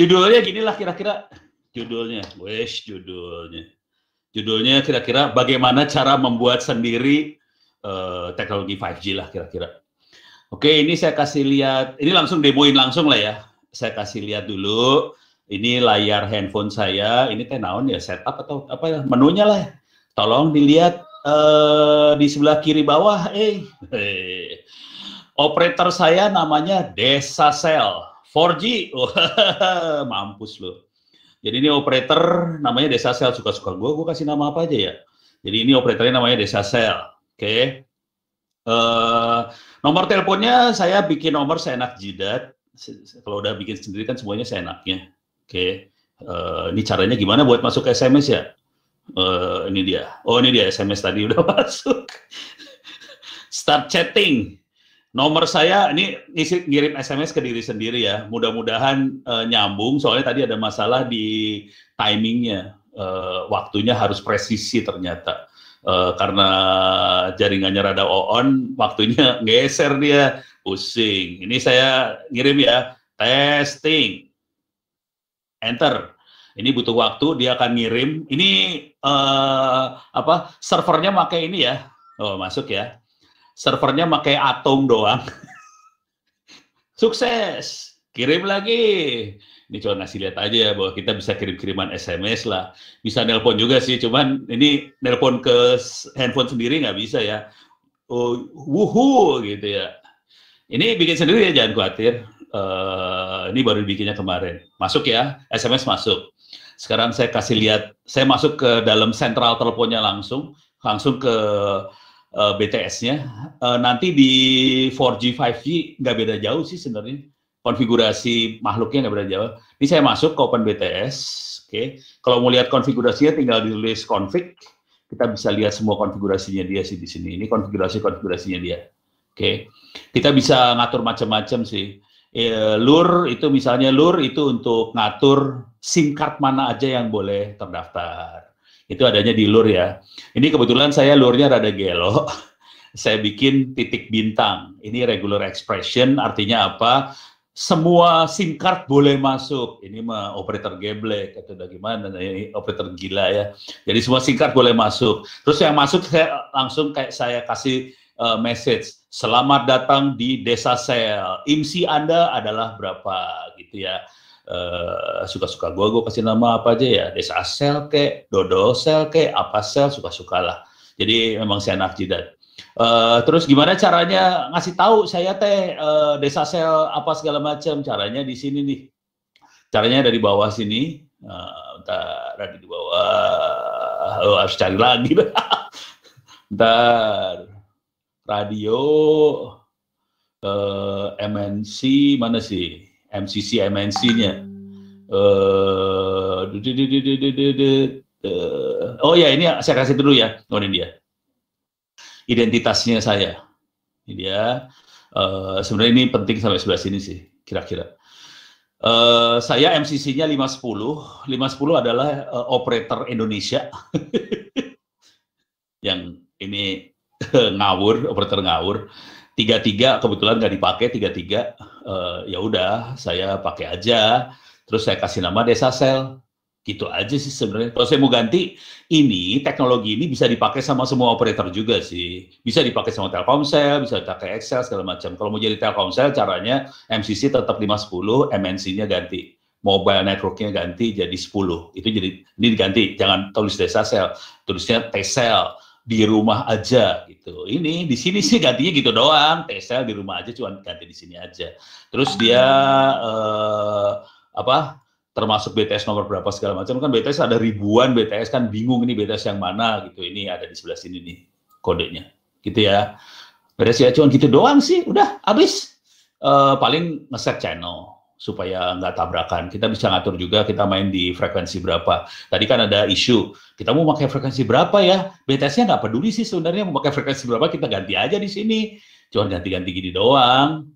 Judulnya gini lah kira-kira. Judulnya, Judulnya kira-kira bagaimana cara membuat sendiri teknologi 5G lah kira-kira. Oke, ini saya kasih lihat, ini langsung demoin langsung lah ya. Saya kasih lihat dulu, ini layar handphone saya, ini teh naon ya, setup atau apa ya, menunya lah. Tolong dilihat di sebelah kiri bawah, operator saya namanya Desacell 4G, mampus loh. Jadi ini operator namanya Desacell, suka-suka gue kasih nama apa aja ya. Jadi ini operatornya namanya Desacell, oke. Nomor teleponnya saya bikin nomor seenak jidat. Kalau udah bikin sendiri kan semuanya seenaknya. Oke. Ini caranya gimana buat masuk ke SMS ya? Ini dia. Oh, ini dia SMS tadi udah masuk. Start chatting. Nomor saya ini ngirim SMS ke diri sendiri ya. Mudah-mudahan nyambung. Soalnya tadi ada masalah di timingnya. Waktunya harus presisi ternyata. Karena jaringannya rada on, waktunya geser dia, pusing. Ini saya ngirim ya, testing, enter. Ini butuh waktu, dia akan ngirim. Ini servernya pakai ini ya, masuk ya. Servernya pakai Atom doang. Sukses, kirim lagi. Ini cuma ngasih lihat aja ya bahwa kita bisa kirim-kiriman SMS lah. Bisa nelpon juga sih, cuman ini nelpon ke handphone sendiri nggak bisa ya. Wuhu gitu ya. Ini bikin sendiri ya, jangan khawatir. Ini baru bikinnya kemarin. Masuk ya, SMS masuk. Sekarang saya kasih lihat, saya masuk ke dalam sentral teleponnya langsung ke BTS-nya. Nanti di 4G, 5G nggak beda jauh sih sebenarnya. Konfigurasi makhluknya nggak beda jauh. Ini saya masuk ke Open BTS. Oke. Kalau mau lihat konfigurasinya tinggal ditulis config. Kita bisa lihat semua konfigurasinya dia sih di sini. Ini konfigurasinya dia. Oke. Kita bisa ngatur macam-macam sih. LUR itu misalnya untuk ngatur SIM card mana aja yang boleh terdaftar. Itu adanya di LUR ya. Ini kebetulan saya LUR-nya rada gelo. Saya bikin titik bintang. Ini regular expression, artinya apa? Semua SIM card boleh masuk. Ini mah operator geblek atau bagaimana? Ini operator gila ya. Jadi semua SIM card boleh masuk. Terus yang masuk saya langsung kayak saya kasih message. Selamat datang di Desacell. IMSI Anda adalah berapa gitu ya. Suka-suka gue kasih nama apa aja ya. Desacell kek, Dodocell kek, apa sel, suka-suka lah. Jadi memang saya enak jidat. Terus gimana caranya ngasih tahu saya Desacell apa segala macam, caranya di sini nih. Caranya dari bawah sini. Ada di bawah. Harus cari lagi. Bentar. Radio MNC mana sih? MCC MNC-nya. Oh ya, ini saya kasih dulu ya. Oh, ini dia. Identitasnya saya. Ini dia. Sebenarnya ini penting sampai sebelah sini sih, kira-kira. Saya MCC-nya 510. 510 adalah operator Indonesia. Yang ini operator ngawur. 33 kebetulan nggak dipakai, 33. Ya udah, saya pakai aja. Terus saya kasih nama Desacell. Gitu aja sih sebenarnya. Kalau saya mau ganti, teknologi ini bisa dipakai sama semua operator juga sih. Bisa dipakai sama Telkomsel, bisa dipakai XL, segala macam. Kalau mau jadi Telkomsel, caranya MCC tetap 510, MNC-nya ganti. Mobile network-nya ganti jadi 10. Itu jadi, ini diganti. Jangan tulis Desacell, tulisnya T-Cell. Di rumah aja gitu. Ini di sini sih gantinya gitu doang. T-Cell di rumah aja, cuma ganti di sini aja. Terus dia termasuk BTS nomor berapa segala macam kan, BTS ada ribuan BTS kan, bingung ini BTS yang mana gitu. Ini ada di sebelah sini nih kodenya. Gitu ya. BTS ya cuma gitu doang sih, udah habis. Paling nge-set channel supaya nggak tabrakan. Kita bisa ngatur juga, kita main di frekuensi berapa. Tadi kan ada isu, kita mau pakai frekuensi berapa ya? BTS-nya nggak peduli sih sebenarnya mau pakai frekuensi berapa, kita ganti aja di sini. Cuma ganti-ganti gini doang.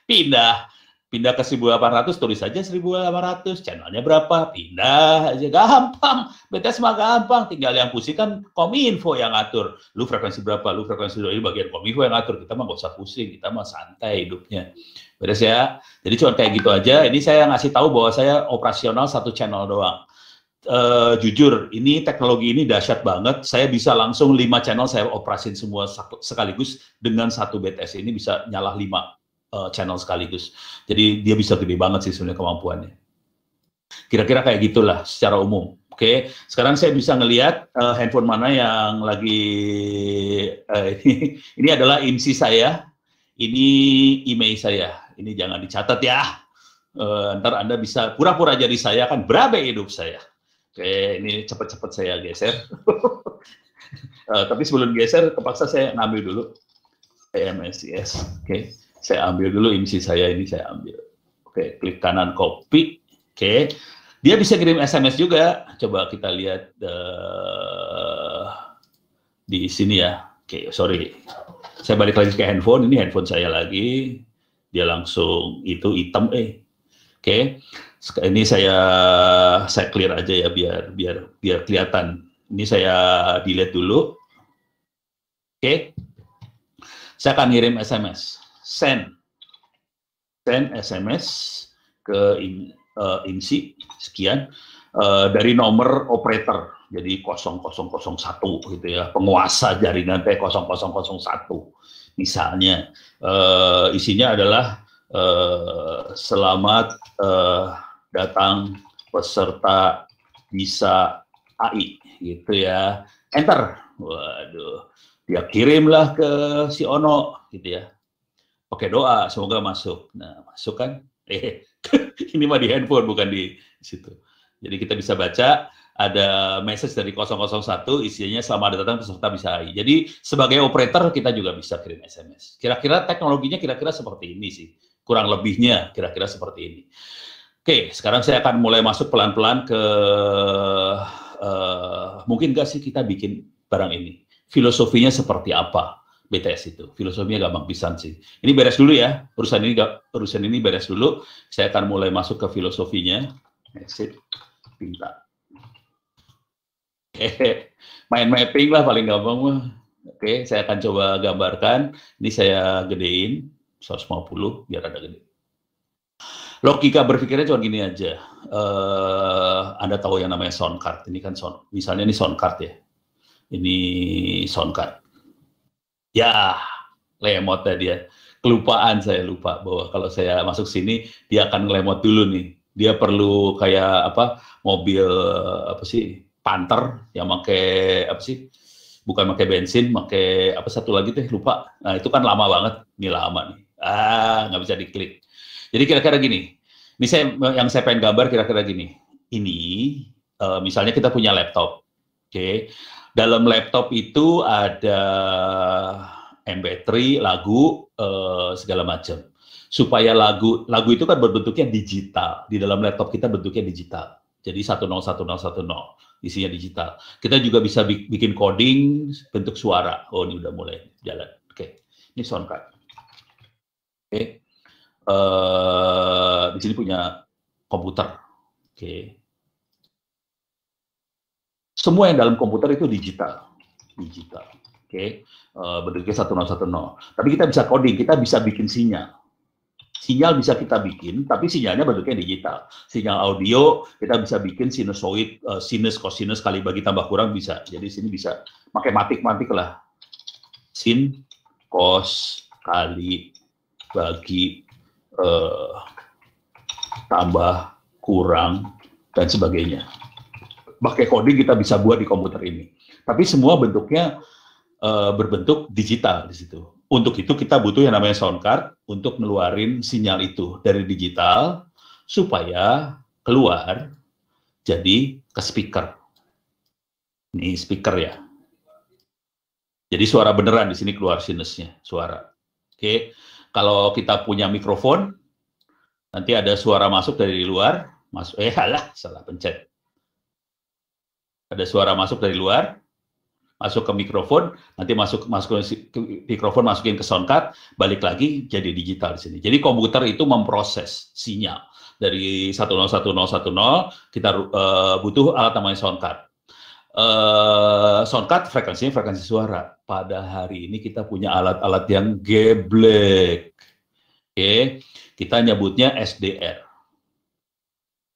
Pindah. Pindah ke 1800, tulis aja 1800, channelnya berapa, pindah aja, gampang. BTS mah gampang, tinggal yang pusing kan Kominfo yang ngatur. Lu frekuensi berapa, lu frekuensi berapa, ini bagian Kominfo yang ngatur. Kita mah gak usah pusing, kita mah santai hidupnya. Beres ya. Jadi cuma kayak gitu aja. Ini saya ngasih tahu bahwa saya operasional satu channel doang. Jujur, ini teknologi ini dahsyat banget. Saya bisa langsung 5 channel saya operasin semua sekaligus dengan satu BTS. Ini bisa nyala 5 channel sekaligus. Jadi dia bisa gede banget sih sebenarnya kemampuannya. Kira-kira kayak gitulah secara umum. Oke, sekarang saya bisa ngelihat handphone mana yang lagi ini adalah IMSI saya, ini email saya. Ini jangan dicatat ya. Ntar Anda bisa pura-pura jadi saya, kan berabe hidup saya. Oke, ini cepat-cepat saya geser. Tapi sebelum geser, kepaksa saya ngambil dulu PMSIS. Oke. Saya ambil dulu IMSI saya ini, saya ambil. Oke, klik kanan copy. Oke, dia bisa kirim SMS juga. Coba kita lihat di sini ya. Oke, sorry. Saya balik lagi ke handphone. Ini handphone saya lagi. Dia langsung itu hitam. Oke, ini saya clear aja ya biar kelihatan. Ini saya delete dulu. Oke, saya akan ngirim SMS. Send SMS ke IMSI sekian dari nomor operator, jadi 0001 gitu ya, penguasa jaringan T0001 misalnya. Isinya adalah selamat datang peserta bisa AI gitu ya, enter. Waduh, dia kirimlah ke si Ono gitu ya. Pakai doa, semoga masuk. Nah, masuk kan? Ini mah di handphone, bukan di situ. Jadi kita bisa baca, ada message dari 001, isinya selamat datang peserta bisa AI. Jadi sebagai operator, kita juga bisa kirim SMS. Kira-kira teknologinya kira-kira seperti ini sih. Kurang lebihnya kira-kira seperti ini. Oke, sekarang saya akan mulai masuk pelan-pelan ke, mungkin nggak sih kita bikin barang ini? Filosofinya seperti apa? BTS itu, filosofinya gampang pisan sih. Ini beres dulu ya, urusan ini beres dulu. Saya akan mulai masuk ke filosofinya. Exit, pinta. Main mapping lah paling gampang mah. Oke, saya akan coba gambarkan. Ini saya gedein 150 biar ada gede. Logika berpikirnya cuma gini aja. Anda tahu yang namanya sound card. Ini kan misalnya ini sound card ya. Ini sound card. Ya, lemot ya dia. Kelupaan, saya lupa bahwa kalau saya masuk sini dia akan ngelemot dulu nih. Dia perlu kayak apa, mobil apa sih, Panther yang pakai apa sih, bukan pakai bensin, pakai apa satu lagi tuh lupa. Nah itu kan lama banget, ini lama nih. Nggak bisa diklik. Jadi kira-kira gini. Ini yang saya pengen gambar kira-kira gini. Ini misalnya kita punya laptop, oke. Dalam laptop itu ada MP3, lagu, segala macam. Supaya lagu itu kan berbentuknya digital. Di dalam laptop kita bentuknya digital. Jadi 101010, isinya digital. Kita juga bisa bikin coding bentuk suara. Oh, ini udah mulai jalan. Oke, ini sound card. Oke. Di sini punya komputer. Oke. Semua yang dalam komputer itu digital. Oke. Bentuknya 1010. Tapi kita bisa coding, kita bisa bikin sinyal. Sinyal bisa kita bikin, tapi sinyalnya bentuknya digital. Sinyal audio kita bisa bikin sinusoid, sinus, kosinus kali bagi tambah kurang bisa. Jadi sini bisa pakai matik lah. Sin, kos, kali, bagi, tambah, kurang, dan sebagainya. Pakai coding kita bisa buat di komputer ini. Tapi semua bentuknya berbentuk digital di situ. Untuk itu kita butuh yang namanya sound card untuk ngeluarin sinyal itu dari digital supaya keluar jadi ke speaker. Ini speaker ya. Jadi suara beneran di sini keluar sinusnya, suara. Oke. Kalau kita punya mikrofon, nanti ada suara masuk dari luar, salah pencet. Ada suara masuk dari luar, masuk ke mikrofon, nanti masuk ke mikrofon, masukin ke sound card, balik lagi jadi digital di sini. Jadi komputer itu memproses sinyal dari 101010, kita butuh alat namanya sound card. Sound card frekuensinya frekuensi suara. Pada hari ini kita punya alat-alat yang geblek. Oke, kita nyebutnya SDR.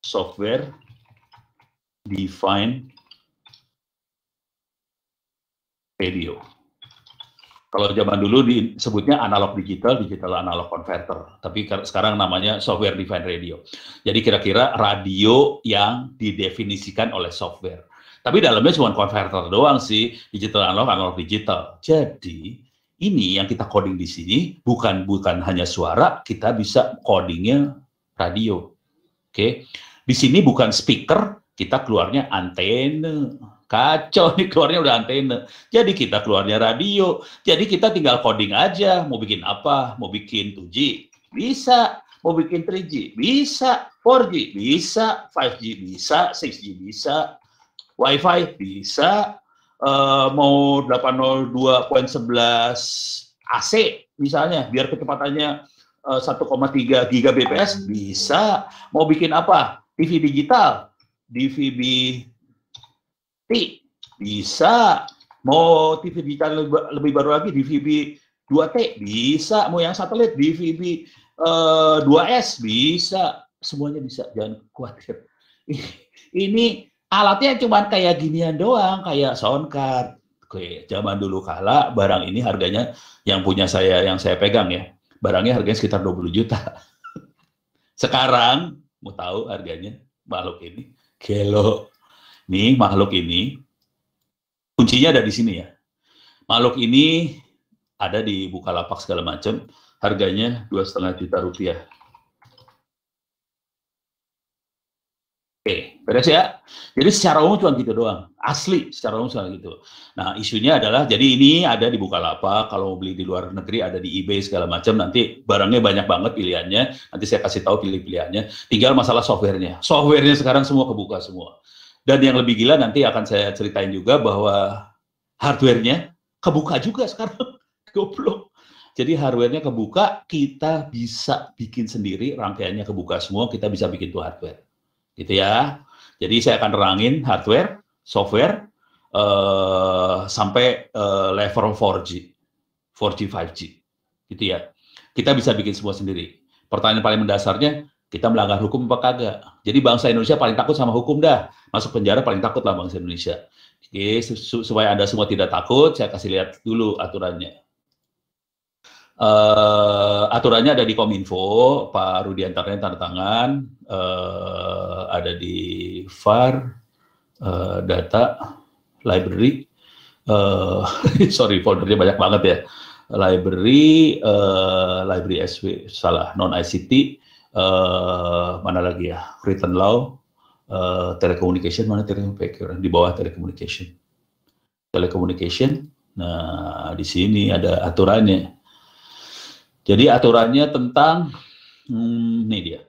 Software Defined Radio. Kalau zaman dulu disebutnya analog digital, digital analog converter. Tapi sekarang namanya software defined radio. Jadi kira-kira radio yang didefinisikan oleh software. Tapi dalamnya cuma converter doang sih, digital analog, analog digital. Jadi ini yang kita coding di sini bukan hanya suara, kita bisa codingnya radio. Oke, di sini bukan speaker, kita keluarnya antena. Kacau nih, keluarnya udah antena. Jadi kita keluarnya radio. Jadi kita tinggal coding aja. Mau bikin apa? Mau bikin 2G? Bisa. Mau bikin 3G? Bisa. 4G? Bisa. 5G? Bisa. 6G? Bisa. Wi-Fi? Bisa. Mau 802.11 AC misalnya, biar kecepatannya 1,3 Gbps? Bisa. Mau bikin apa? TV digital? DVB-T bisa. Mau TV digital lebih baru lagi, DVB 2T bisa. Mau yang satelit DVB 2S bisa. Semuanya bisa, jangan khawatir. Ini alatnya cuma kayak ginian doang, kayak sound card. Oke, zaman dulu kala barang ini harganya, yang punya saya, yang saya pegang ya, barangnya harganya sekitar 20 juta. Sekarang mau tahu harganya makhluk ini? Gelo. Nih makhluk ini kuncinya ada di sini ya. Makhluk ini ada di Bukalapak segala macam, harganya 2,5 juta rupiah. Oke, beres ya. Jadi secara umum cuma gitu doang. Asli secara umum cuma gitu. Nah, isunya adalah, jadi ini ada di Bukalapak, kalau mau beli di luar negeri ada di eBay segala macam, nanti barangnya banyak banget pilihannya, nanti saya kasih tahu pilih-pilihannya. Tinggal masalah softwarenya. Softwarenya sekarang semua kebuka semua. Dan yang lebih gila nanti akan saya ceritain juga bahwa hardware-nya kebuka juga sekarang. Goblok. Jadi hardware-nya kebuka, kita bisa bikin sendiri, rangkaiannya kebuka semua, kita bisa bikin tuh hardware. Gitu ya. Jadi saya akan terangin hardware, software, sampai level 4G, 5G. Gitu ya. Kita bisa bikin semua sendiri. Pertanyaan paling mendasarnya, kita melanggar hukum apa kagak? Jadi bangsa Indonesia paling takut sama hukum dah. Masuk penjara paling takut lah bangsa Indonesia. Oke, supaya Anda semua tidak takut, saya kasih lihat dulu aturannya. Aturannya ada di Kominfo, Pak Rudiantara tanda tangan, ada di VAR, data, library, sorry foldernya banyak banget ya, library SW, salah, non ICT, mana lagi ya, written law, telecommunication, mana telecommunication, di bawah telecommunication. Nah di sini ada aturannya. Jadi aturannya tentang, ini dia,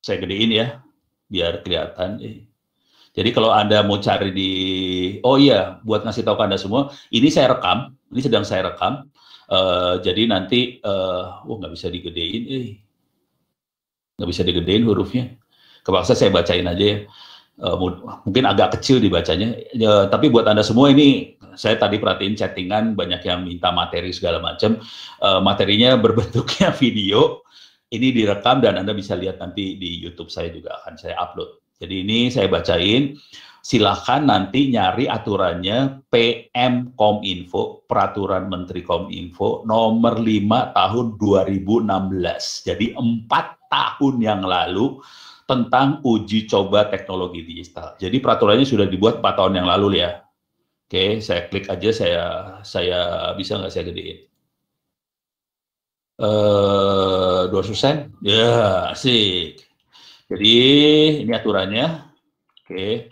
saya gedein ya, biar kelihatan. Jadi kalau Anda mau cari di, oh iya, buat ngasih tahu ke Anda semua, ini saya rekam, ini sedang saya rekam, jadi nanti, nggak bisa digedein, nggak bisa digedein hurufnya, kepaksa saya bacain aja ya. Mungkin agak kecil dibacanya, tapi buat Anda semua ini, saya tadi perhatiin chattingan banyak yang minta materi segala macam, materinya berbentuknya video, ini direkam dan Anda bisa lihat nanti di YouTube saya juga akan saya upload. Jadi ini saya bacain, silahkan nanti nyari aturannya PM Kominfo, Peraturan Menteri Kominfo nomor 5 tahun 2016, jadi 4 tahun yang lalu, tentang uji coba teknologi digital. Jadi peraturannya sudah dibuat 4 tahun yang lalu ya. Oke, saya klik aja, saya bisa nggak saya gedein? 200%? Ya, asik. Jadi ini aturannya. Oke.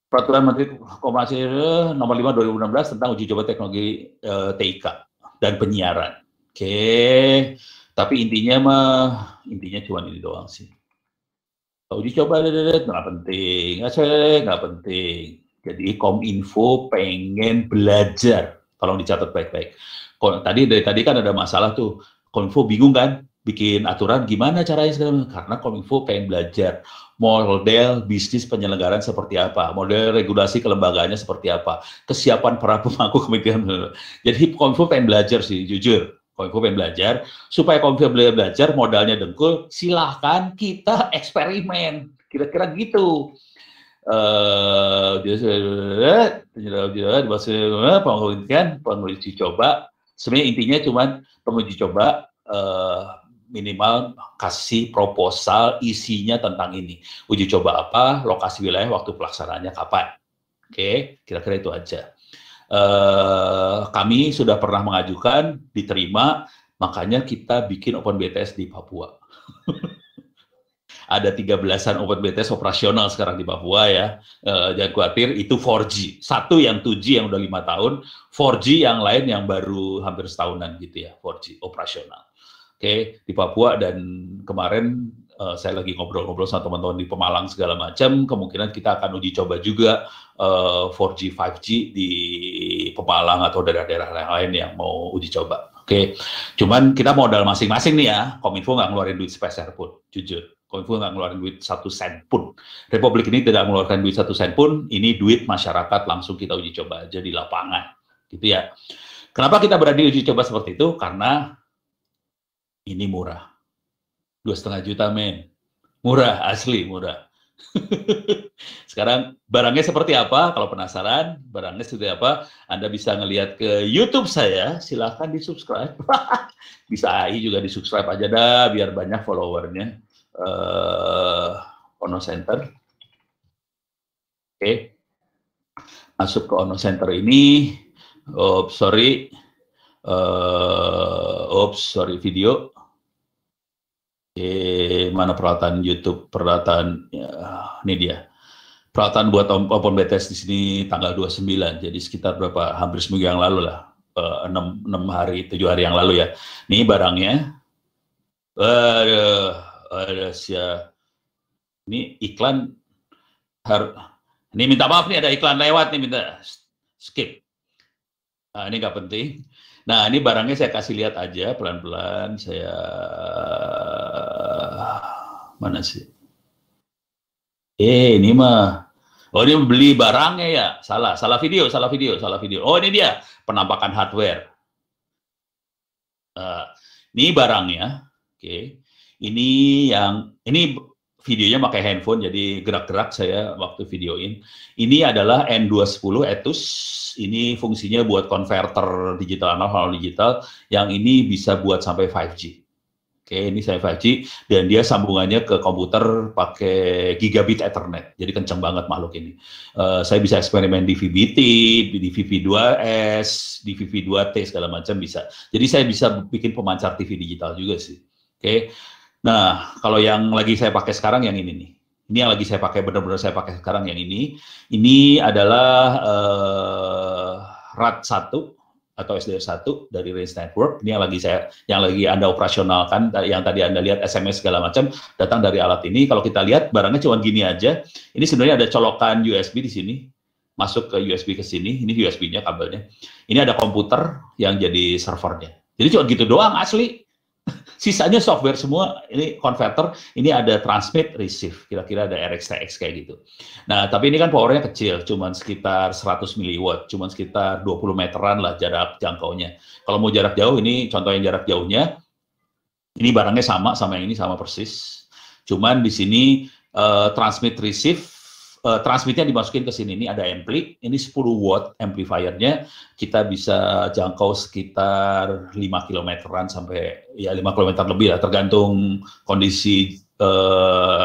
Peraturan Menteri Komunikasi nomor 5 2016 tentang uji coba teknologi TIK dan penyiaran. Oke. Tapi intinya cuma ini doang sih. Uji coba nggak penting, nggak penting. Jadi Kominfo pengen belajar, tolong dicatat baik-baik. Dari tadi kan ada masalah tuh, Kominfo bingung kan, bikin aturan gimana caranya sekarang, karena Kominfo pengen belajar model bisnis penyelenggaraan seperti apa, model regulasi kelembagaannya seperti apa, kesiapan para pemangku kementerian. Jadi Kominfo pengen belajar sih, jujur. Kominfo pengen belajar, supaya Kominfo belajar modalnya dengkul, silahkan kita eksperimen, kira-kira gitu. Penguji coba. Sebenarnya intinya cuman penguji coba minimal kasih proposal isinya tentang ini. Uji coba apa, lokasi wilayah, waktu pelaksanaannya kapan. Oke, kira-kira itu aja. Kami sudah pernah mengajukan, diterima, makanya kita bikin Open BTS di Papua. Ada 13-an Open BTS operasional sekarang di Papua ya. Jangan khawatir, itu 4G. Satu yang 2G yang udah 5 tahun, 4G yang lain yang baru hampir setahunan gitu ya, 4G operasional. Oke, di Papua. Dan kemarin saya lagi ngobrol-ngobrol sama teman-teman di Pemalang segala macam, kemungkinan kita akan uji coba juga 4G, 5G di Pemalang atau daerah-daerah lain yang mau uji coba. Oke, cuman kita modal masing-masing nih ya, Kominfo nggak ngeluarin duit sepeser pun, jujur. Kominfo nggak ngeluarin duit 1 sen pun. Republik ini tidak mengeluarkan duit 1 sen pun, ini duit masyarakat langsung kita uji coba aja di lapangan. Gitu ya. Kenapa kita berani uji coba seperti itu? Karena ini murah. 2,5 juta men. Murah, asli murah. Sekarang barangnya seperti apa? Kalau penasaran, barangnya seperti apa? Anda bisa ngelihat ke YouTube saya, silahkan di-subscribe. Bisa AI juga di-subscribe aja dah, biar banyak followernya. Ono Center. Oke. Masuk ke Ono Center ini. Sorry video. Mana peralatan YouTube, peralatan ya, ini dia. Peralatan buat Open BTS di sini tanggal 29, jadi sekitar berapa, hampir seminggu yang lalu lah, 6 hari, 7 hari yang lalu ya. Ini barangnya. Ini iklan. Ini minta maaf nih, ada iklan lewat nih, minta skip. Nah, ini nggak penting. Nah, ini barangnya saya kasih lihat aja pelan-pelan. Saya mana sih? Ini mah. Oh, ini beli barangnya ya. Salah video. Oh, ini dia penampakan hardware. Ini barangnya. Oke. Ini videonya pakai handphone, jadi gerak-gerak saya waktu videoin. Ini adalah N210 Etus. Ini fungsinya buat konverter digital analog digital. Yang ini bisa buat sampai 5G. Oke, ini saya 5G dan dia sambungannya ke komputer pakai gigabit Ethernet. Jadi kenceng banget makhluk ini. Saya bisa eksperimen di VBT, di VV2S, di VV2T segala macam bisa. Jadi saya bisa bikin pemancar TV digital juga sih. Oke. Nah, kalau yang lagi saya pakai sekarang yang ini nih. Ini yang lagi saya pakai, benar-benar saya pakai sekarang yang ini. Ini adalah RAD1 atau SDR1 dari Range Network. Ini yang lagi Anda operasionalkan, yang tadi Anda lihat SMS segala macam, datang dari alat ini. Kalau kita lihat barangnya cuma gini aja. Ini sebenarnya ada colokan USB di sini. Masuk ke USB ke sini. Ini USB-nya kabelnya. Ini ada komputer yang jadi servernya. Jadi cuma gitu doang asli. Sisanya software semua, ini converter, ini ada transmit, receive, kira-kira ada RX-TX kayak gitu. Nah, tapi ini kan powernya kecil, cuman sekitar 100 miliwatt, cuman sekitar 20 meteran lah jarak jangkaunya. Kalau mau jarak jauh, ini contoh yang jarak jauhnya, ini barangnya sama yang ini, sama persis. Cuman di sini transmit, receive, transmitnya dimasukin ke sini, ini ada ampli, ini 10 watt amplifiernya, kita bisa jangkau sekitar 5 kilometeran sampai ya 5 kilometer lebih lah, tergantung kondisi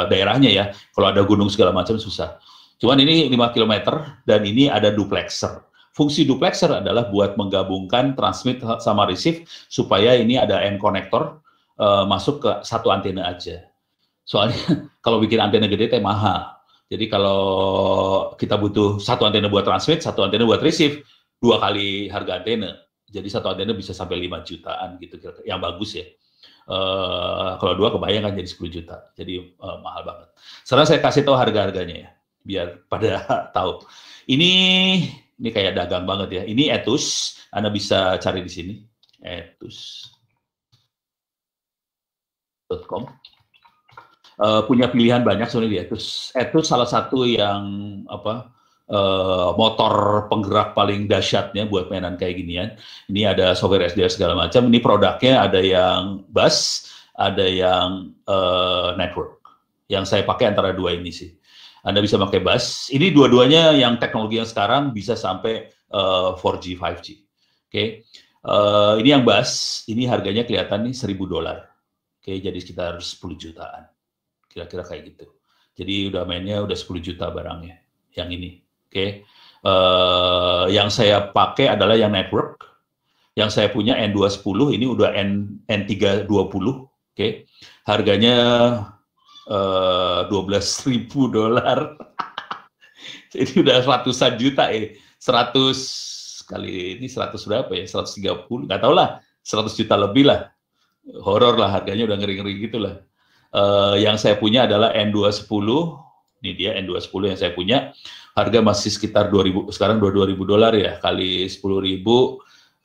daerahnya ya. Kalau ada gunung segala macam susah. Cuman ini 5 kilometer dan ini ada duplexer. Fungsi duplexer adalah buat menggabungkan transmit sama receive supaya ini ada end connector masuk ke satu antena aja. Soalnya kalau bikin antena gede teh mahal. Jadi kalau kita butuh satu antena buat transmit, satu antena buat receive, 2 kali harga antena. Jadi satu antena bisa sampai 5 jutaan gitu, yang bagus ya. Kalau 2 kebayang kan jadi 10 juta, jadi mahal banget. Sekarang saya kasih tahu harga-harganya ya. biar pada tahu. Ini kayak dagang banget ya. Ini Etus, Anda bisa cari di sini. Etus.com. Punya pilihan banyak sebenarnya di Etus. Etus salah satu yang motor penggerak paling dahsyatnya buat mainan kayak ginian. Ini ada software SDR segala macam. Ini produknya ada yang bus, ada yang network. Yang saya pakai antara dua ini sih. Anda bisa pakai bus. Ini dua-duanya yang teknologi yang sekarang bisa sampai 4G, 5G. Oke. Ini yang bus. Ini harganya kelihatan nih $1.000. Oke, jadi sekitar 10 jutaan. Kira-kira kayak gitu. Jadi udah mainnya udah 10 juta barangnya. Yang ini. Oke, yang saya pakai adalah yang network. Yang saya punya N210, ini udah N320. Oke, harganya $12.000. Ini udah ratusan juta ya. 100 kali ini 100 berapa ya? 130, nggak tahu lah. 100 juta lebih lah. Horor lah, harganya udah ngeri-ngeri gitu lah. Yang saya punya adalah N210. Ini dia N210 yang saya punya. Harga masih sekitar 2.000, sekarang $2.000 ya, kali 10.000,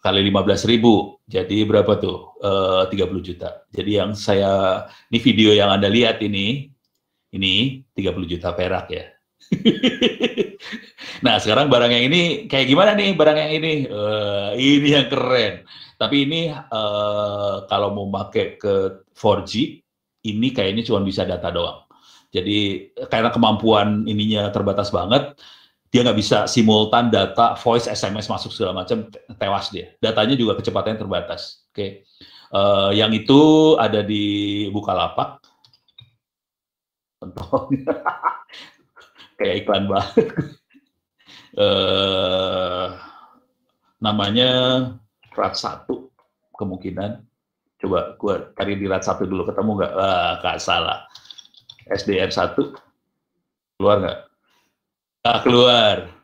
kali 15.000. Jadi berapa tuh? 30 juta. Jadi yang ini video yang Anda lihat ini 30 juta perak ya. Nah, sekarang barang yang ini, kayak gimana nih barang yang ini? Ini yang keren. Tapi ini kalau mau pakai ke 4G, ini kayaknya cuma bisa data doang. Jadi karena kemampuan ininya terbatas banget, dia nggak bisa simultan data, voice, SMS masuk segala macam, tewas dia. Datanya juga kecepatannya terbatas. Oke, yang itu ada di Bukalapak. Kayak iklan banget. Namanya RAT1 kemungkinan. Coba gua cari di RAT1 dulu, ketemu nggak? Nggak salah. SDR1 keluar nggak? Keluar.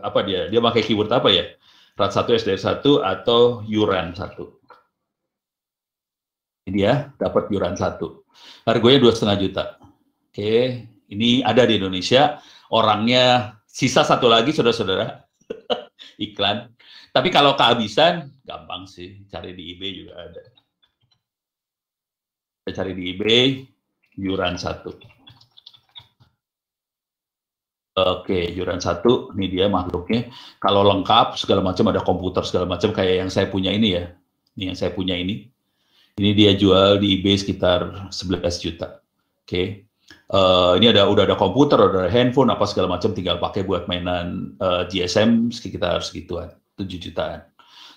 Apa dia? Dia pakai keyword apa ya? RAT1, SDR1 atau URAN1. Ini dia dapat URAN1. Harganya 2,5 juta. Oke, ini ada di Indonesia. Orangnya sisa satu lagi, saudara-saudara. Iklan. Tapi kalau kehabisan, gampang sih. Cari di eBay juga ada. Kita cari di eBay, URAN1. Oke, URAN1, ini dia makhluknya. Kalau lengkap, segala macam, ada komputer, segala macam, kayak yang saya punya ini ya. Ini yang saya punya ini. Ini dia jual di eBay sekitar 11 juta. Oke. Ini udah ada komputer, udah ada handphone, apa segala macam, tinggal pakai buat mainan GSM sekitar segituan, 7 jutaan.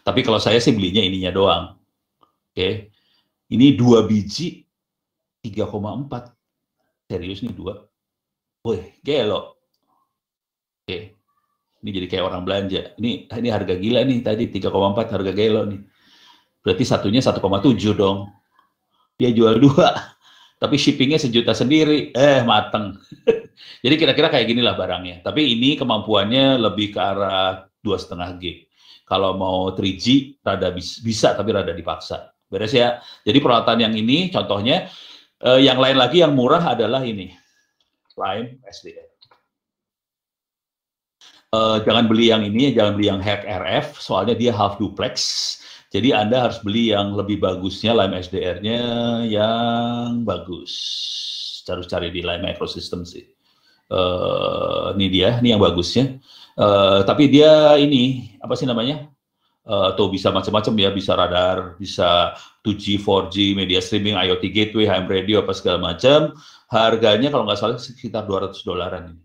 Tapi kalau saya sih belinya ininya doang. Oke. Ini 2 biji 3,4. Serius nih 2. Woi, gelo. Oke. Ini jadi kayak orang belanja. Ini harga gila nih tadi 3,4 harga gelo nih. Berarti satunya 1,7 dong. Dia jual 2. Tapi shippingnya sejuta sendiri, mateng. Jadi kira-kira kayak ginilah barangnya. Tapi ini kemampuannya lebih ke arah 2,5G. Kalau mau 3G, rada bisa, tapi rada dipaksa. Beres ya. Jadi peralatan yang ini, contohnya, yang lain lagi yang murah adalah ini. Lime SDR. Jangan beli yang ini, jangan beli yang hack RF, soalnya dia half duplex. Jadi Anda harus beli yang lebih bagusnya, Lime SDR-nya yang bagus. Harus cari di Lime Microsystem sih. Ini dia, ini yang bagusnya. Tapi dia ini, apa sih namanya? Tuh bisa macam-macam ya, bisa radar, bisa 2G, 4G, media streaming, IoT gateway, ham radio, apa segala macam. Harganya kalau nggak salah sekitar $200 ini.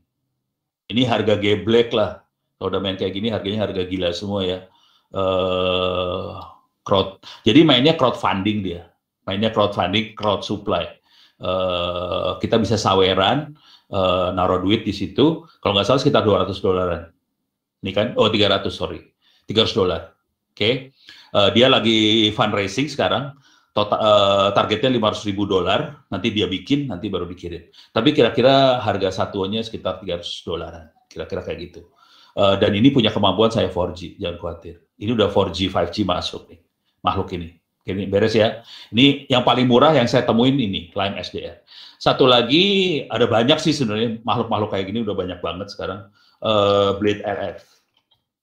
Ini harga geblek lah. Kalau udah main kayak gini, harganya harga gila semua ya. Jadi mainnya crowdfunding dia, crowd supply. Kita bisa saweran, naruh duit di situ. Kalau nggak salah sekitar $200. Ini kan, $300. Oke. Dia lagi fundraising sekarang. Targetnya $500.000. Nanti dia bikin, nanti baru dikirim. Tapi kira-kira harga satuannya sekitar $300. Kira-kira kayak gitu. Dan ini punya kemampuan saya 4G, jangan khawatir. Ini udah 4G, 5G masuk nih, makhluk ini. Ini beres ya. Ini yang paling murah yang saya temuin ini, Lime SDR. Satu lagi, ada banyak sih sebenarnya makhluk-makhluk kayak gini udah banyak banget sekarang. Blade RF.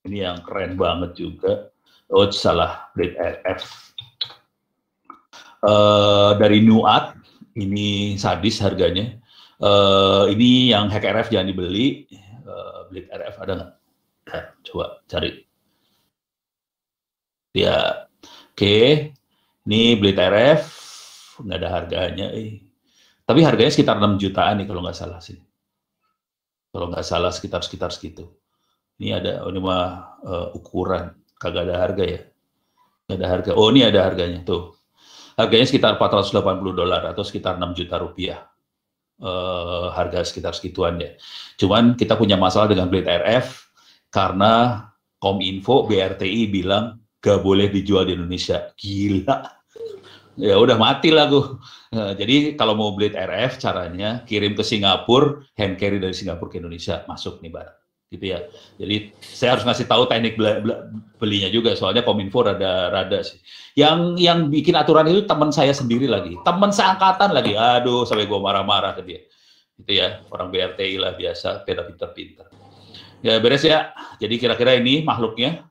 Ini yang keren banget juga. Oh, salah, Blade RF. Dari Nuat, ini sadis harganya. Ini yang hack RF jangan dibeli. Blade RF ada nggak? Coba cari. Ya, oke. Ini Blade RF, nggak ada harganya. Tapi harganya sekitar 6 jutaan nih kalau nggak salah sih. Kalau nggak salah sekitar segitu. Ini ada, ini mah ukuran, kagak ada harga ya. Nggak ada harga. Oh, ini ada harganya tuh. Harganya sekitar $480 atau sekitar 6 juta rupiah. Harga sekitar segituan ya. Cuman kita punya masalah dengan Blade RF karena Kominfo BRTI bilang gak boleh dijual di Indonesia. Gila. Ya udah mati lah gue. Nah, jadi kalau mau Blade RF caranya kirim ke Singapura, hand carry dari Singapura ke Indonesia, masuk nih barang. Gitu ya. Jadi saya harus ngasih tahu teknik belinya juga, soalnya Kominfo rada sih. Yang bikin aturan itu teman saya sendiri lagi. Teman seangkatan lagi. Aduh, sampai gue marah-marah ke dia. Gitu ya, orang BRTI lah biasa, pinter-pinter. Ya beres ya. Jadi kira-kira ini makhluknya.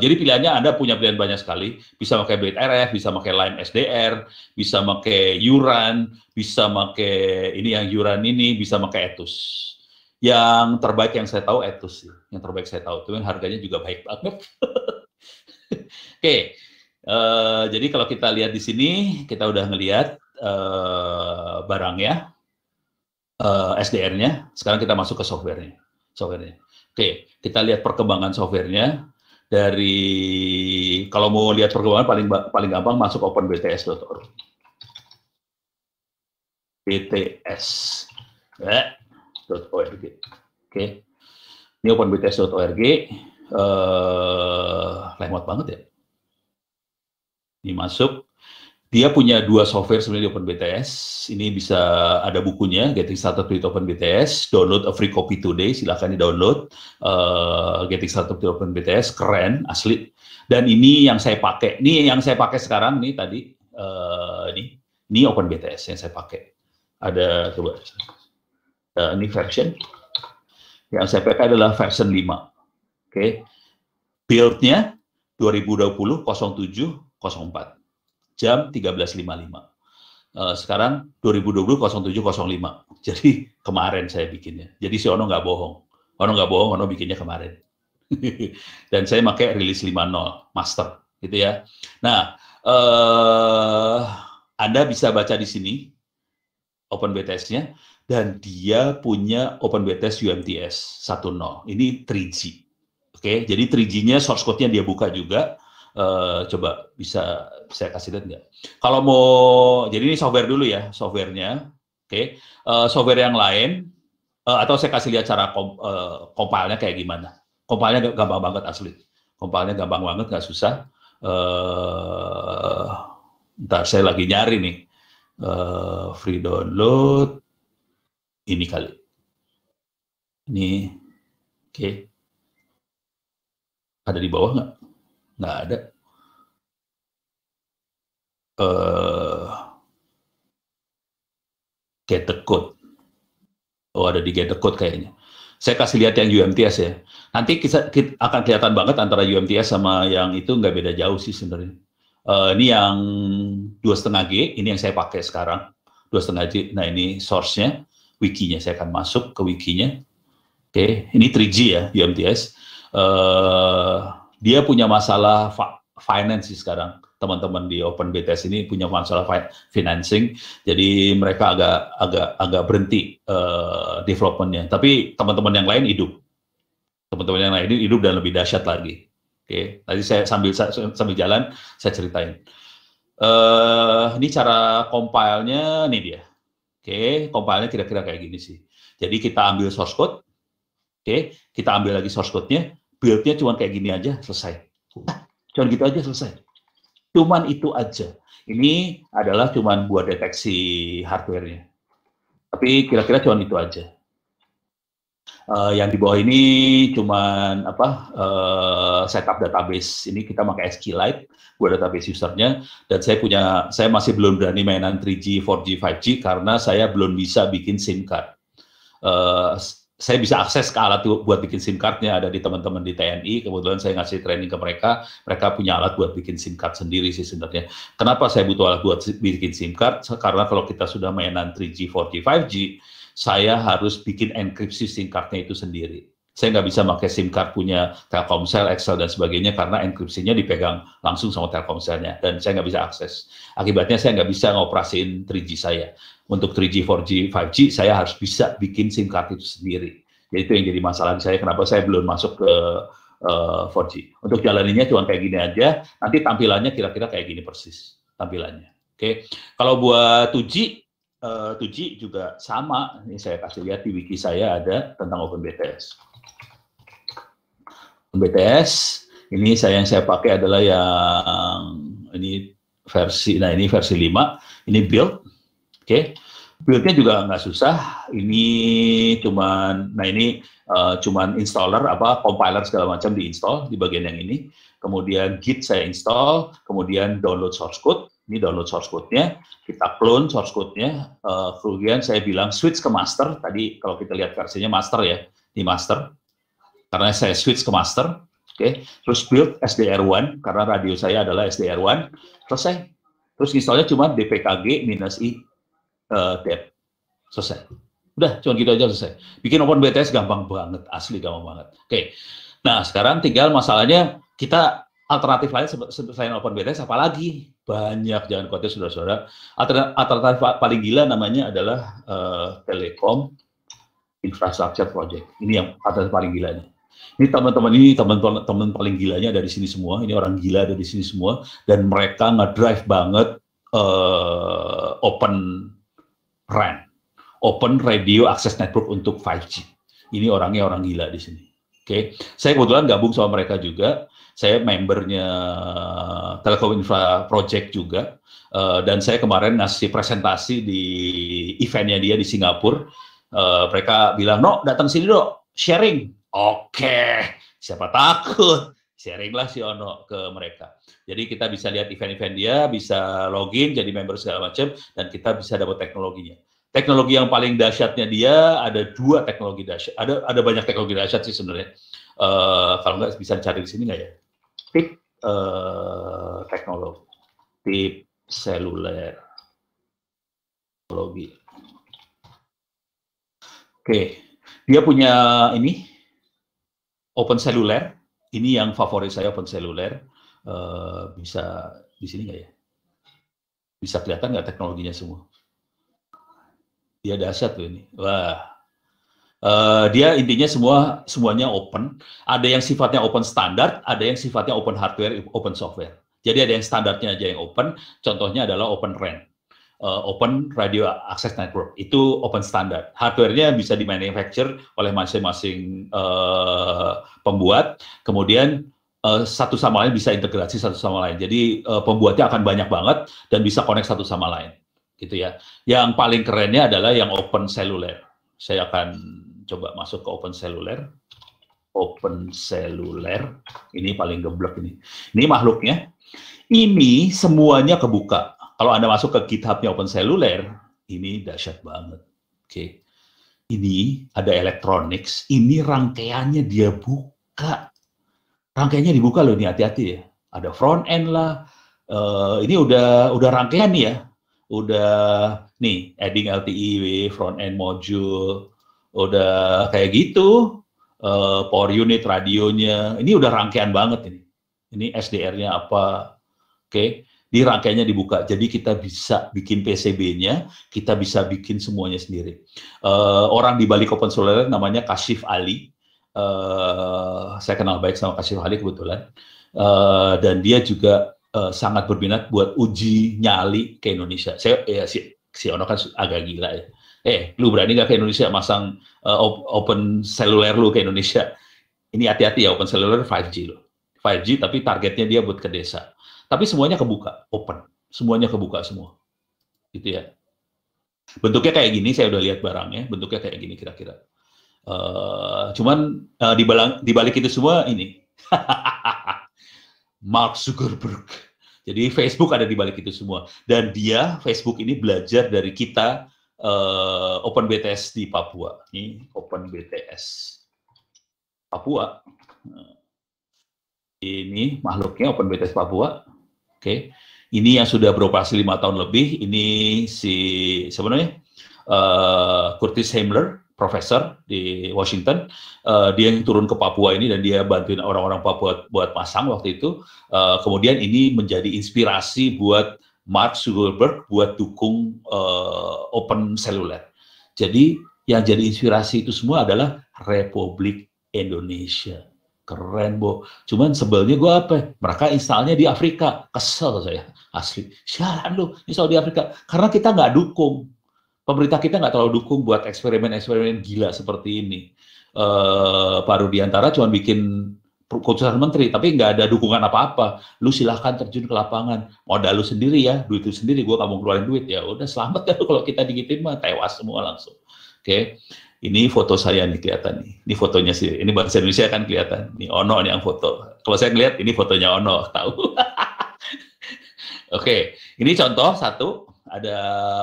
Jadi pilihannya Anda punya pilihan banyak sekali, bisa pakai Blade RF, bisa pakai Lime SDR, bisa pakai Yuran, bisa pakai ini yang Yuran ini, bisa pakai Etus. Yang terbaik yang saya tahu Etus sih, yang terbaik saya tahu, cuman harganya juga baik banget. Oke, jadi kalau kita lihat di sini, kita udah ngelihat barangnya, SDR-nya. Sekarang kita masuk ke software-nya. Oke, kita lihat perkembangan software-nya. Dari kalau mau lihat perkembangan paling gampang masuk openbts.org. bts.org. Oke. Ini openbts.org. Lemot banget ya. Ini masuk. Dia punya 2 software sebenarnya di OpenBTS. Ini bisa ada bukunya, Getting Started with OpenBTS. Download a free copy today, silahkan di-download. Getting Started with OpenBTS, keren, asli. Dan ini yang saya pakai. Ini yang saya pakai sekarang, nih tadi. Ini OpenBTS yang saya pakai. Ada, coba. Ini version. Yang saya pakai adalah version 5. Oke. Build-nya 2020-07-04. Jam 13.55. Sekarang 2020-07-05. Jadi kemarin saya bikinnya. Jadi si Ono nggak bohong. Ono bikinnya kemarin. Dan saya pakai rilis 5.0 master, gitu ya. Nah, Anda bisa baca di sini OpenBTS-nya, dan dia punya OpenBTS UMTS 1.0. Ini 3G. Oke, jadi 3G-nya source code-nya dia buka juga. Coba bisa saya kasih lihat nggak? Kalau mau, jadi ini software dulu ya, softwarenya. Oke. Software yang lain, atau saya kasih lihat cara compile-nya kayak gimana. Compile-nya gampang banget asli. Compile-nya gampang banget, nggak susah. Ntar saya lagi nyari nih. Free download. Ini kali. Ini. Oke. Ada di bawah nggak? Nggak ada. Get the code. Oh, ada di get the code kayaknya. Saya kasih lihat yang UMTS ya. Nanti kita akan kelihatan banget antara UMTS sama yang itu nggak beda jauh sih sebenarnya. Ini yang 2,5G, ini yang saya pakai sekarang. 2,5G. Nah, ini source-nya, wiki-nya. Saya akan masuk ke wiki-nya. Oke, ini 3G ya, UMTS. Dia punya masalah finance sih sekarang. Teman-teman di OpenBTS ini punya masalah financing, jadi mereka agak berhenti development-nya. Tapi teman-teman yang lain hidup. Teman-teman yang lain hidup dan lebih dahsyat lagi. Oke, tadi saya sambil jalan saya ceritain. Ini cara compile-nya, nih dia. Oke, compile-nya kira-kira kayak gini sih. Jadi kita ambil source code. Oke, kita ambil lagi source code-nya. Build-nya cuma kayak gini aja, selesai. Cuma gitu aja, selesai. Cuman itu aja. Ini adalah cuman buat deteksi hardware-nya. Tapi kira-kira cuma itu aja. Yang di bawah ini cuman setup database. Ini kita pakai SQLite buat database usernya, dan saya masih belum berani mainan 3G, 4G, 5G karena saya belum bisa bikin SIM card. Saya bisa akses ke alat buat bikin SIM cardnya ada di teman-teman di TNI. Kebetulan saya ngasih training ke mereka punya alat buat bikin SIM card sendiri sih sebenarnya. Kenapa saya butuh alat buat bikin SIM card? Karena kalau kita sudah mainan 3G, 4G, 5G, saya harus bikin enkripsi SIM card-nya itu sendiri. Saya nggak bisa pakai SIM card punya Telkomsel, Excel, dan sebagainya karena enkripsinya dipegang langsung sama Telkomselnya, dan saya nggak bisa akses. Akibatnya saya nggak bisa ngoperasiin 3G saya. Untuk 3G, 4G, 5G, saya harus bisa bikin SIM card itu sendiri. Jadi itu yang jadi masalah saya, kenapa saya belum masuk ke 4G. Untuk jalaninnya cuma kayak gini aja, nanti tampilannya kira-kira kayak gini persis tampilannya. Oke. Kalau buat 2G, 2G juga sama. Ini saya kasih lihat di wiki saya ada tentang OpenBTS. OpenBTS ini yang saya pakai adalah yang ini versi 5. Ini build, oke. Build-nya juga nggak susah. Ini cuman installer compiler segala macam diinstal di bagian yang ini. Kemudian Git saya install, kemudian download source code. Ini download source code-nya, kita clone source code-nya, kemudian saya bilang switch ke master. Tadi kalau kita lihat versinya master ya, di master. Karena saya switch ke master, oke. Terus build SDR1, karena radio saya adalah SDR1, selesai. Terus installnya cuma dpkg-i dep, selesai. Udah, cuma gitu aja selesai. Bikin OpenBTS gampang banget, asli gampang banget. Oke. Nah, sekarang tinggal masalahnya kita alternatif lain selain OpenBTS apalagi? Banyak, jangan khawatir saudara-saudara. Alternatif paling gila namanya adalah Telekom Infrastructure Project. Ini yang alternatif paling gilanya. Ini teman-teman paling gilanya dari sini semua. Ini orang gila dari sini semua, dan mereka ngedrive banget Open RAN, Open Radio Access Network untuk 5G. Ini orangnya orang gila di sini. Oke, saya kebetulan gabung sama mereka juga. Saya membernya Telekom Infra Project juga, dan saya kemarin ngasih presentasi di eventnya dia di Singapura. Mereka bilang, "No, datang sini dong, sharing." Oke, siapa takut, sharing lah si Ono ke mereka. Jadi kita bisa lihat event-event dia, bisa login jadi member segala macam, dan kita bisa dapat teknologinya. Teknologi yang paling dahsyatnya dia ada 2 teknologi dahsyat. Ada banyak teknologi dahsyat sih sebenarnya. Kalau nggak bisa cari di sini nggak ya? Tip teknologi, tip seluler teknologi. Oke, dia punya ini Open Seluler. Ini yang favorit saya, Open Seluler. Bisa di sini nggak ya? Bisa kelihatan nggak teknologinya semua? Dia dahsyat tuh ini. Wah. Dia intinya semuanya open. Ada yang sifatnya open standar, ada yang sifatnya open hardware, open software. Jadi ada yang standarnya aja yang open. Contohnya adalah Open RAN, Open Radio Access Network. Itu open standar. Hardware-nya bisa dimanufacture oleh masing-masing pembuat. Kemudian satu sama lain bisa integrasi satu sama lain. Jadi pembuatnya akan banyak banget dan bisa connect satu sama lain, gitu ya. Yang paling kerennya adalah yang Open Seluler. Saya akan coba masuk ke Open Seluler. Open Seluler, ini paling geblek ini. Ini makhluknya. Ini semuanya kebuka. Kalau Anda masuk ke GitHub-nya Open Seluler, ini dahsyat banget. Oke. Ini ada electronics, ini rangkaiannya dia buka. Rangkaiannya dibuka loh, ini hati-hati ya. Ada front end lah. Ini udah rangkaian nih ya. Udah nih adding LTE, front end module, udah kayak gitu. Power unit radionya, ini udah rangkaian banget ini. Ini SDR-nya apa? Oke. Di rangkaiannya dibuka, jadi kita bisa bikin PCB-nya, kita bisa bikin semuanya sendiri. Orang di balik Open Seluler namanya Kashif Ali. Saya kenal baik sama Kashif Ali kebetulan, dan dia juga sangat berminat buat uji nyali ke Indonesia. Si Ono kan agak gila ya. Lu berani nggak ke Indonesia masang Open Seluler lu ke Indonesia? Ini hati-hati ya, Open Seluler 5G loh. 5G tapi targetnya dia buat ke desa. Tapi semuanya kebuka, open. Semuanya kebuka semua. Gitu ya. Bentuknya kayak gini, saya udah lihat barangnya. Bentuknya kayak gini kira-kira. Cuman di balik itu semua ini Mark Zuckerberg. Jadi Facebook ada di balik itu semua. Dan Facebook ini belajar dari kita Open BTS di Papua. Ini Open BTS Papua. Ini makhluknya Open BTS Papua. Oke. Ini yang sudah beroperasi 5 tahun lebih. Ini sebenarnya Curtis Himmler, profesor di Washington, dia yang turun ke Papua ini dan dia bantuin orang-orang Papua buat pasang waktu itu. Kemudian ini menjadi inspirasi buat Mark Zuckerberg buat dukung Open Cellular. Jadi yang jadi inspirasi itu semua adalah Republik Indonesia. Keren, Bo. Cuman sebelnya gue apa? Mereka installnya di Afrika. Kesel saya, asli. Sialan lu, install di Afrika. Karena kita nggak dukung. Pemerintah kita nggak terlalu dukung buat eksperimen-eksperimen gila seperti ini. Pak Rudiantara cuma bikin keputusan menteri, tapi nggak ada dukungan apa-apa. Lu silahkan terjun ke lapangan. Modal lu sendiri ya, duit lu sendiri. Gue nggak mau keluarin duit. Ya udah, selamat ya lu kalau kita digituin mah tewas semua langsung. Oke. Ini foto saya nih kelihatan nih. Ini fotonya sih. Ini bahasa Indonesia kan kelihatan. Ini Ono nih yang foto. Kalau saya lihat ini fotonya Ono, tahu. Oke, ini contoh satu. Ada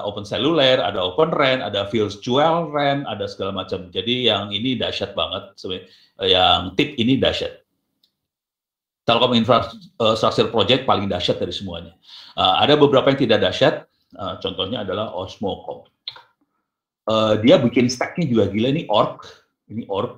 Open Cellular, ada Open RAN, ada Virtual RAN, ada segala macam. Jadi yang ini dahsyat banget. Yang tip ini dahsyat. Telkom Infrastructure Project paling dahsyat dari semuanya. Ada beberapa yang tidak dahsyat. Contohnya adalah Osmocom. Dia bikin stack-nya juga gila, ini org,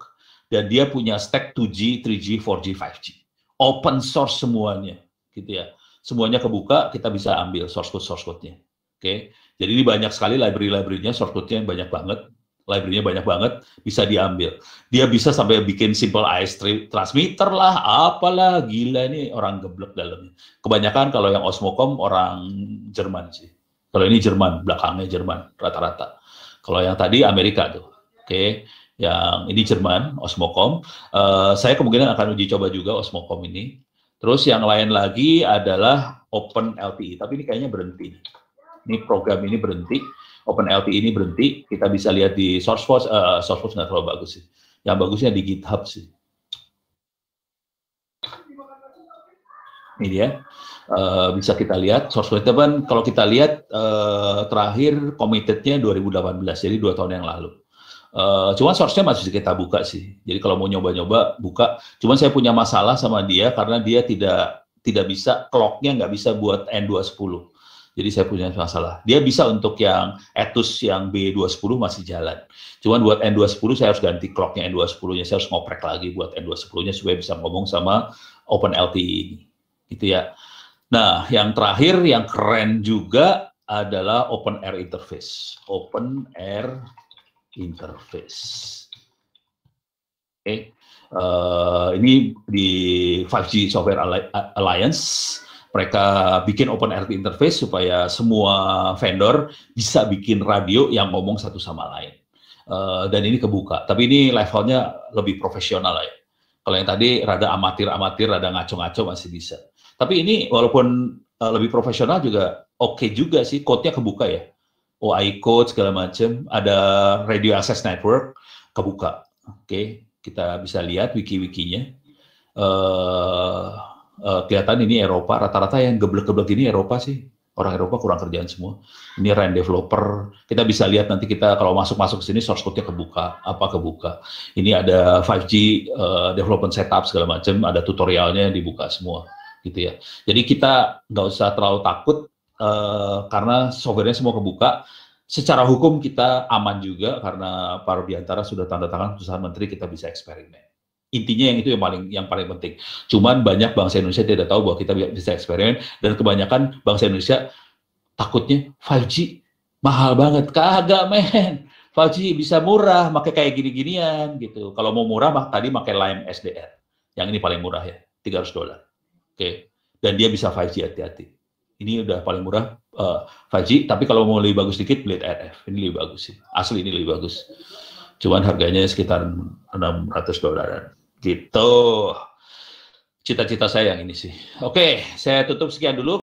dan dia punya stack 2G, 3G, 4G, 5G. Open source semuanya, gitu ya. Semuanya kebuka, kita bisa ambil source code-nya. Oke. Jadi ini banyak sekali library-nya, source code-nya banyak banget. Library-nya banyak banget, bisa diambil. Dia bisa sampai bikin simple IS transmitter lah, apalah, gila ini orang geblek dalamnya. Kebanyakan kalau yang Osmocom orang Jerman sih. Kalau ini Jerman, belakangnya Jerman, rata-rata. Kalau yang tadi Amerika tuh, oke. Yang ini Jerman, Osmocom. Saya kemungkinan akan uji coba juga Osmocom ini. Terus yang lain lagi adalah Open LTE, tapi ini kayaknya berhenti. Ini program ini berhenti, Open LTE ini berhenti. Kita bisa lihat di SourceForge nggak terlalu bagus sih. Yang bagusnya di GitHub sih. Ini dia. Bisa kita lihat source code kan, kalau kita lihat terakhir committed-nya 2018, jadi 2 tahun yang lalu. Cuman source-nya masih kita buka sih. Jadi kalau mau nyoba-nyoba buka. Cuman saya punya masalah sama dia karena dia tidak bisa, clock-nya nggak bisa buat N210. Jadi saya punya masalah. Dia bisa untuk yang Etus yang B210 masih jalan. Cuman buat N210 saya harus ganti clock-nya N210-nya. Saya harus ngoprek lagi buat N210-nya supaya bisa ngomong sama Open LTE ini. Gitu ya. Nah, yang terakhir yang keren juga adalah Open Air Interface. Open Air Interface. Oke. Ini di 5G Software Alliance. Mereka bikin Open Air Interface supaya semua vendor bisa bikin radio yang ngomong satu sama lain. Dan ini kebuka. Tapi ini levelnya lebih profesional ya. Kalau yang tadi rada amatir, rada ngaco-ngaco masih bisa. Tapi ini walaupun lebih profesional juga oke juga sih, code-nya kebuka ya. OI code segala macam, ada Radio Access Network kebuka. Oke, kita bisa lihat wiki-wikinya. Kelihatan ini Eropa, rata-rata yang geblek-geblek ini Eropa sih. Orang Eropa kurang kerjaan semua. Ini RAN developer. Kita bisa lihat nanti kita kalau masuk ke sini source code-nya kebuka, apa kebuka. Ini ada 5G development setup segala macam, ada tutorialnya yang dibuka semua. Gitu ya. Jadi kita nggak usah terlalu takut karena software-nya semua kebuka. Secara hukum kita aman juga karena Pak Rudiantara sudah tanda tangan keputusan menteri, kita bisa eksperimen. Intinya yang itu yang paling penting. Cuman banyak bangsa Indonesia tidak tahu bahwa kita bisa eksperimen dan kebanyakan bangsa Indonesia takutnya 5G mahal banget. Kagak men. 5G bisa murah, pakai kayak gini-ginian gitu. Kalau mau murah tadi pakai Lime SDR. Yang ini paling murah ya, $300. Oke, dan dia bisa 5G, hati-hati. Ini udah paling murah 5G, tapi kalau mau lebih bagus dikit, Blade RF. Ini lebih bagus sih. Asli ini lebih bagus. Cuman harganya sekitar $600. Gitu. Cita-cita saya yang ini sih. Oke, saya tutup sekian dulu.